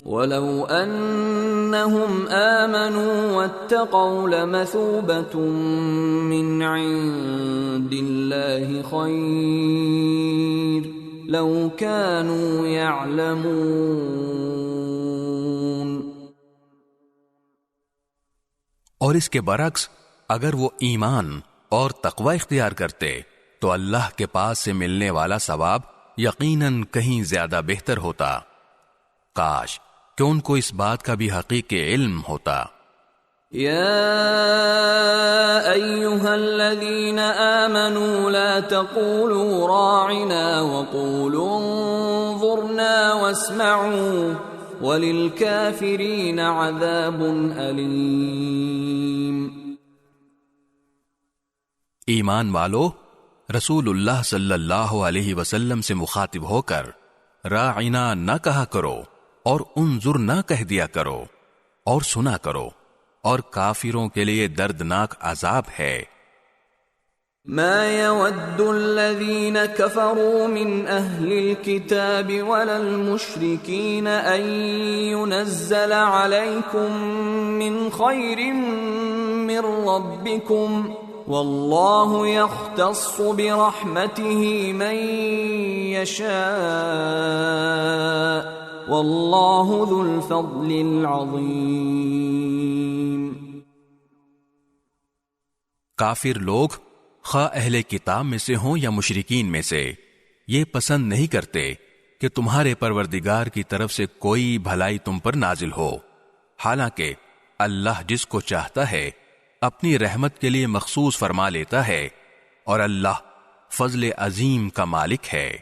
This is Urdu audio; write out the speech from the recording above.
وَلَوْ أَنَّهُمْ آمَنُوا وَاتَّقَوْا لَمَثُوبَةٌ مِّنْ عِندِ اللَّهِ خَيْرٌ لَوْ كَانُوا يَعْلَمُونَ۔ اور اس کے برعکس اگر وہ ایمان اور تقوی اختیار کرتے تو اللہ کے پاس سے ملنے والا ثواب یقیناً کہیں زیادہ بہتر ہوتا۔ کاش کہ ان کو اس بات کا بھی حقیقی علم ہوتا۔ یا ایہا الذین آمنوا لا تقولوا راعنا وقولوا انظرنا واسمعوا وللکافرین عذاب علیم۔ ایمان والو، رسول اللہ صلی اللہ علیہ وسلم سے مخاطب ہو کر راعنا نہ کہا کرو اور انظر نہ کہہ دیا کرو، اور سنا کرو، اور کافروں کے لیے دردناک عذاب ہے۔ ما يود الذين كفروا من أهل الكتاب ولا المشركين أن ينزل عليكم من خير من ربكم والله يختص برحمته من يشاء واللہ ذو الفضل العظیم۔ کافر لوگ خواہ اہل کتاب میں سے ہوں یا مشرکین میں سے یہ پسند نہیں کرتے کہ تمہارے پروردگار کی طرف سے کوئی بھلائی تم پر نازل ہو، حالانکہ اللہ جس کو چاہتا ہے اپنی رحمت کے لیے مخصوص فرما لیتا ہے، اور اللہ فضل عظیم کا مالک ہے۔